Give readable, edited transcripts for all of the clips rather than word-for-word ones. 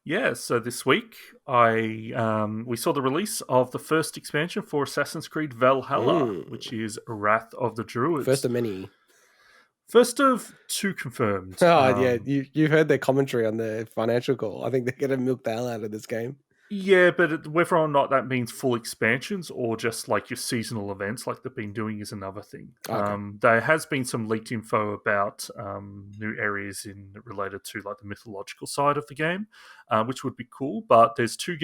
Yeah, so this week we saw the release of the first expansion for Assassin's Creed Valhalla, which Mm. is Wrath of the First Druids. of many. First of two confirmed. Oh yeah, you've heard their commentary on the financial call. I think they're gonna milk the hell out of this game. Yeah, but whether or not that means full expansions or just like your seasonal events, like they've been doing, is another thing. Okay. There has been some leaked info about new areas related to like the mythological side of the game, which would be cool. But there's two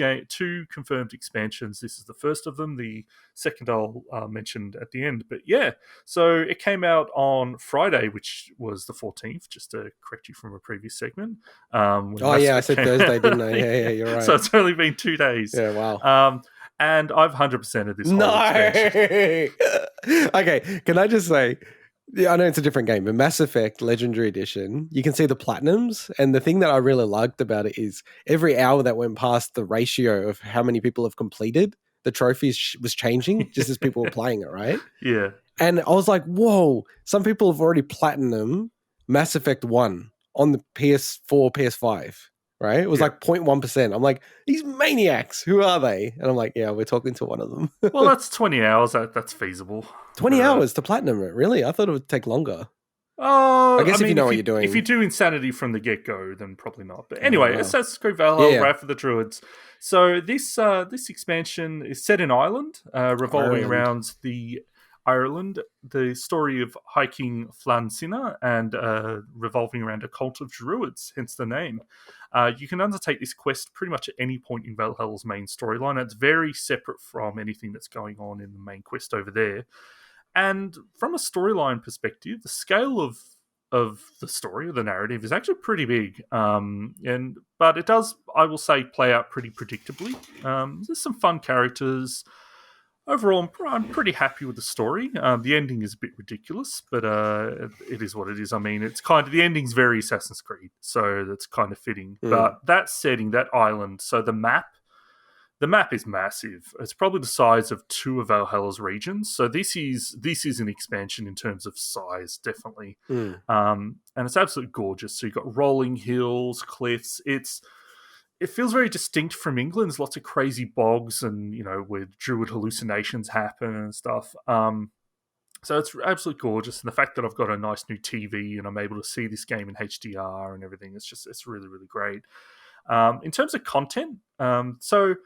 confirmed expansions. This is the first of them. The second I'll mention at the end. But yeah, so it came out on Friday, which was the 14th. Just to correct you from a previous segment. When Oh Mass yeah, I Effect said came Thursday, didn't I? out. Yeah, you're So right. it's only been 2 days. Yeah, wow. And I've 100% of this No. whole expansion. Okay, can I just say, yeah, I know it's a different game, but Mass Effect Legendary Edition, you can see the platinums, and the thing that I really liked about it is every hour that went past, the ratio of how many people have completed the trophies was changing just as people were playing it, right? Yeah. And I was like, whoa, some people have already platinum Mass Effect 1 on the PS4, PS5, right? It was Yeah. like 0.1%. I'm like, these maniacs, who are they? And I'm like, yeah, we're talking to one of them. Well, that's 20 hours. That's feasible. 20 But hours to platinum it, really? I thought it would take longer. I I guess if you mean, know if what you you're if you doing. do Insanity from the get go, then probably not. But Oh, anyway, wow. Assassin's Creed Yeah, Valhalla, yeah. Wrath of the Druids. So this expansion is set in Ireland, revolving Ireland. around the story of hiking Flann Sinna, and revolving around a cult of druids, hence the name. You can undertake this quest pretty much at any point in Valhalla's main storyline. It's very separate from anything that's going on in the main quest over there. And from a storyline perspective, the scale of the story, of the narrative, is actually pretty big. But it does, I will say, play out pretty predictably. There's some fun characters. Overall, I'm pretty happy with the story. The ending is a bit ridiculous, but it is what it is. I mean, it's kind of, the ending's very Assassin's Creed, so that's kind of fitting. Mm. But that setting, that island, so the map is massive. It's probably the size of two of Valhalla's regions. So this is an expansion in terms of size, definitely. Mm. And it's absolutely gorgeous. So you've got rolling hills, cliffs. It feels very distinct from England. There's lots of crazy bogs, and where druid hallucinations happen and stuff. So it's absolutely gorgeous, and the fact that I've got a nice new TV and I'm able to see this game in HDR and everything, it's really really great. In terms of content, so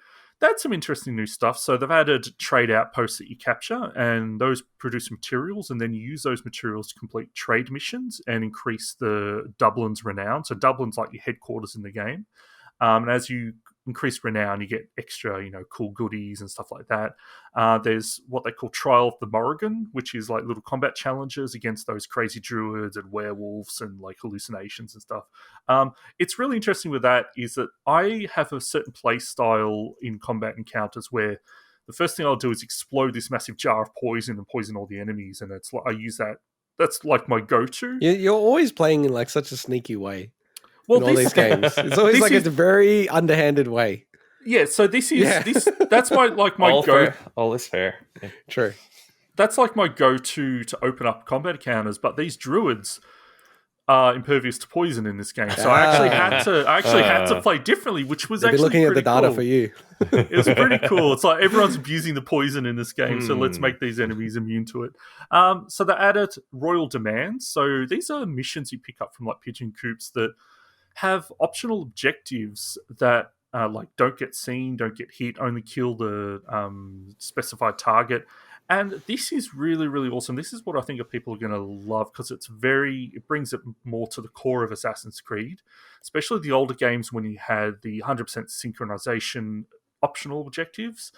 that's some interesting new stuff. So they've added trade outposts that you capture, and those produce materials, and then you use those materials to complete trade missions and increase the Dublin's renown. So Dublin's like your headquarters in the game. And as you increase renown, you get extra, cool goodies and stuff like that. There's what they call Trial of the Morrigan, which is like little combat challenges against those crazy druids and werewolves and like hallucinations and stuff. It's really interesting with that is that I have a certain play style in combat encounters where the first thing I'll do is explode this massive jar of poison and poison all the enemies, and it's like I use that. That's like my go-to. You're always playing in like such a sneaky way Well, in all this these games. It's always this like is it's a very underhanded way. yeah. So this is Yeah. this that's my All go. fair. All is fair. True. That's like my go-to to open up combat encounters. But these druids are impervious to poison in this game, so I actually had to play differently, which was They've been actually looking at the pretty data cool. for you. It was pretty cool. It's like everyone's abusing the poison in this game, so let's Hmm. make these enemies immune to it. So they added royal demands. So these are missions you pick up from like pigeon coops that have optional objectives that like don't get seen, don't get hit, only kill the specified target. And this is really, really awesome. This is what I think people are going to love because it brings it more to the core of Assassin's Creed, especially the older games when you had the 100% synchronization optional objectives.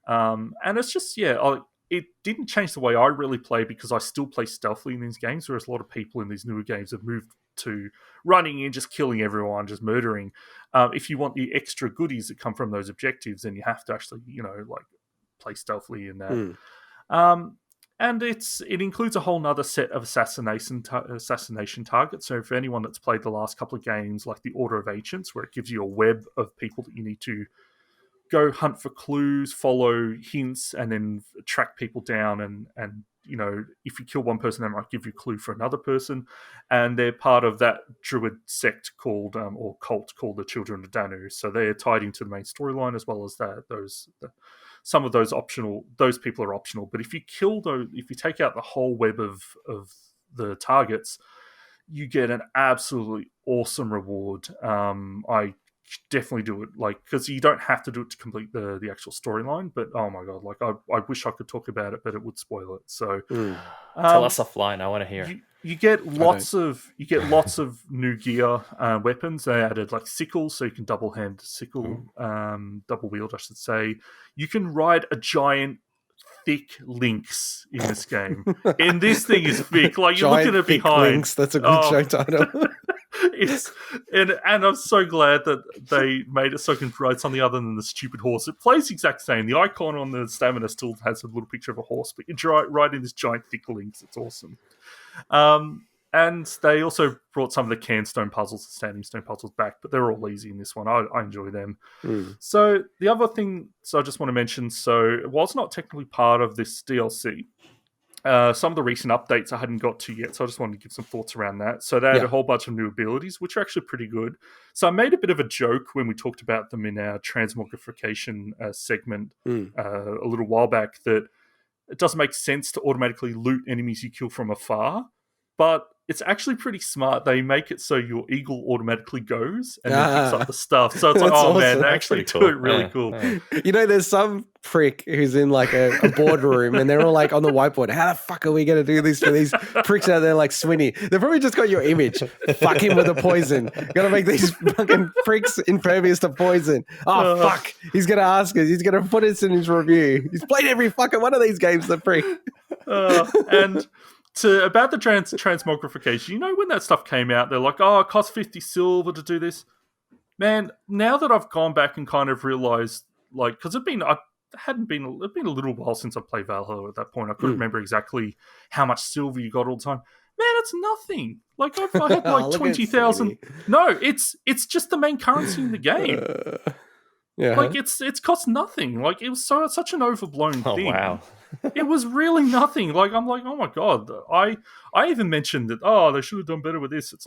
And it's just, it didn't change the way I really play because I still play stealthily in these games, whereas a lot of people in these newer games have moved to running in, just killing everyone, just murdering. If you want the extra goodies that come from those objectives, then you have to actually, like play stealthily in that. Mm. And it includes a whole nother set of assassination targets. So for anyone that's played the last couple of games, like the Order of Ancients, where it gives you a web of people that you need to go hunt for clues, follow hints, and then track people down and if you kill one person, that might give you a clue for another person, and they're part of that druid sect called or cult called the Children of Danu. So they're tied into the main storyline as well as some of those people are optional. But if you take out the whole web of the targets, you get an absolutely awesome reward. I definitely do it, because you don't have to do it to complete the actual storyline, but oh my god, I wish I could talk about it, but it would spoil it. So tell us offline. I want to hear. You get lots of new gear, weapons. They added sickles, so you can double wield, I should say. You can ride a giant thick lynx in this game, and this thing is thick. You're looking at behind. Lynx, that's a good show title. And I'm so glad that they made it so you can ride something other than the stupid horse. It plays the exact same. The icon on the stamina still has a little picture of a horse, but you're riding this giant thick lynx. It's awesome. And they also brought some of the canned stone puzzles and standing stone puzzles back, but they're all easy in this one. I enjoy them. So the other thing, I just want to mention, while it's not technically part of this DLC, some of the recent updates I hadn't got to yet, so I just wanted to give some thoughts around that. So they had a whole bunch of new abilities, which are actually pretty good. So I made a bit of a joke when we talked about them in our transmogrification segment a little while back, that it doesn't make sense to automatically loot enemies you kill from afar, but it's actually pretty smart. They make it so your eagle automatically goes and then picks up the stuff. So it's awesome. Man, they actually do it really cool. There's some prick who's in a boardroom and they're all on the whiteboard. How the fuck are we going to do this for these pricks out there like Swinny? They've probably just got your image. Fuck him with a poison. Got to make these fucking pricks impervious to poison. Oh, fuck. He's going to ask us. He's going to put us in his review. He's played every fucking one of these games, the prick. And... about the transmogrification, when that stuff came out, they're like, it costs 50 silver to do this. Man, now that I've gone back and kind of realized, because it'd been a little while since I played Valhalla at that point. I couldn't remember exactly how much silver you got all the time. Man, it's nothing. I had 20,000. No, it's just the main currency in the game. It's cost nothing. It was such an overblown thing. Oh, wow. It was really nothing. I'm like, oh my god. I even mentioned that, they should have done better with this. It's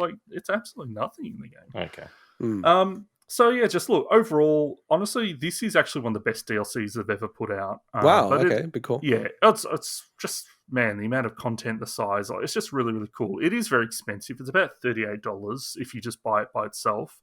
absolutely nothing in the game. Okay. So yeah, just look, overall, honestly, this is actually one of the best DLCs they've ever put out. Wow, okay, be cool. Yeah, it's just, man, the amount of content, the size, it's just really, really cool. It is very expensive. It's about $38 if you just buy it by itself.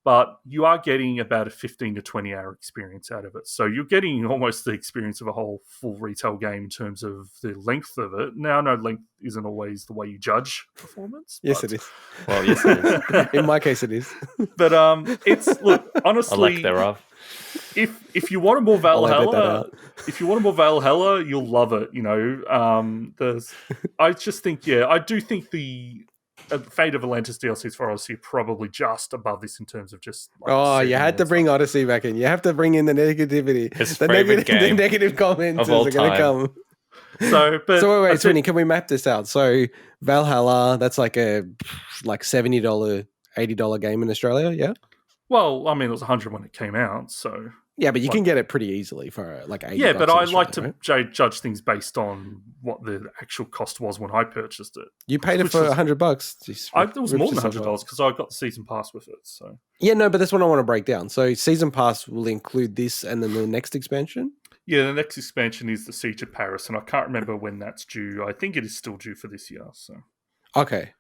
But you are getting about a 15 to 20 hour experience out of it. So you're getting almost the experience of a whole full retail game in terms of the length of it. Now, I know length isn't always the way you judge performance. Yes, it is. Well, yes, it is. In my case, it is. But look, honestly, a lack thereof. If you want a more Valhalla, you'll love it. I just think, I do think the Fate of Atlantis DLCs for Odyssey are probably just above this in terms of just. You had to bring Odyssey back in. You have to bring in the negativity. The negative comments are going to come. So wait, Swinny, can we map this out? So Valhalla, that's a $70, $80 game in Australia, yeah? Well, I mean, it was 100 when it came out, so. Yeah, but you can get it pretty easily for $80. Yeah, but I like to judge things based on what the actual cost was when I purchased it. You paid it for $100. It was more than $100 because I got the season pass with it. So yeah, no, but that's what I want to break down. So season pass will include this and then the next expansion? Yeah, the next expansion is the Siege of Paris, and I can't remember when that's due. I think it is still due for this year. So okay,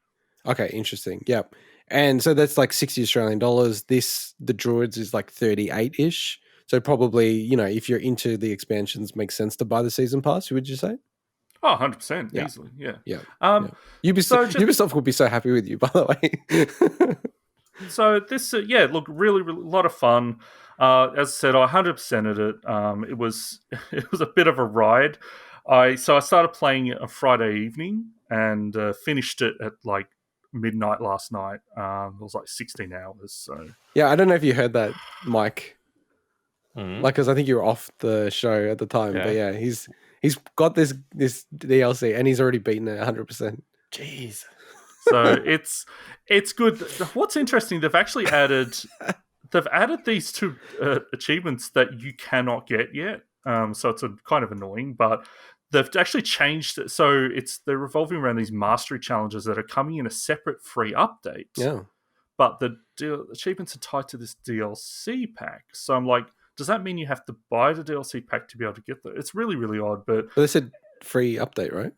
interesting. Yep. And so that's $60 Australian. The Druids is 38-ish. So probably, if you're into the expansions, makes sense to buy the season pass, would you say? Oh, 100%, easily, yeah. Ubisoft will be so happy with you, by the way. So this, look, really, really, a lot of fun. As I said, I 100%ed it. It was a bit of a ride. I started playing it a Friday evening and finished it at midnight last night. It was 16 hours. So yeah, I don't know if you heard that, Mike. Because I think you were off the show at the time, but yeah, he's got this DLC and he's already beaten it 100%. Jeez. So it's good. What's interesting, they've actually added these two achievements that you cannot get yet. So it's kind of annoying, but they've actually changed it. So they're revolving around these mastery challenges that are coming in a separate free update. Yeah. But the achievements are tied to this DLC pack. So I'm like, does that mean you have to buy the DLC pack to be able to get that? It's really, really odd. But they said free update, right?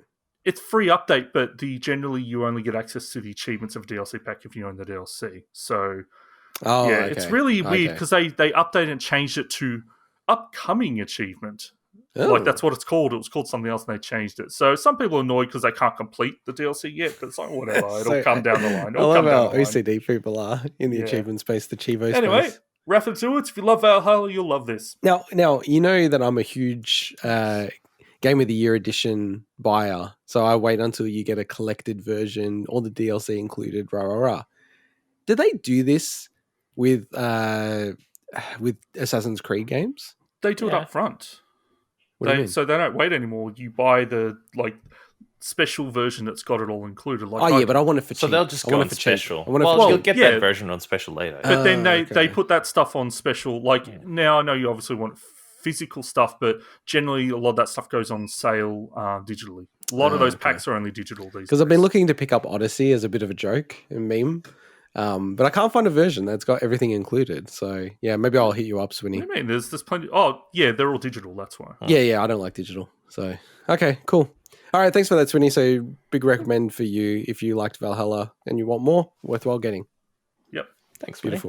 It's free update, but generally you only get access to the achievements of DLC pack if you own the DLC. So okay. It's really weird because they updated and changed it to upcoming achievement. Oh. Like that's what it's called. It was called something else and they changed it. So some people are annoyed because they can't complete the DLC yet, but it's like whatever. It'll come down the line. I love how OCD people are in the achievement space, the Chivo anyway, space. Wrath of Druids, if you love Valhalla, you'll love this. Now you know that I'm a huge Game of the Year edition buyer, so I wait until you get a collected version, all the DLC included, rah rah rah. Did they do this with Assassin's Creed games? They do it up front. What do you mean? So they don't wait anymore. You buy the special version that's got it all included. But I want it for cheap. So they'll just go on special. You'll get that version on special later. But then they put that stuff on special. Now I know you obviously want physical stuff, but generally a lot of that stuff goes on sale digitally. A lot of those packs are only digital these days. Because I've been looking to pick up Odyssey as a bit of a joke and meme. But I can't find a version that's got everything included. So, yeah, maybe I'll hit you up, Swinny. What do you mean? There's plenty... Oh, yeah, they're all digital. That's why. Yeah, I don't like digital. So, okay, cool. All right, thanks for that, Swinny. So, big recommend for you if you liked Valhalla and you want more, worthwhile getting. Yep. Thanks, Beautiful.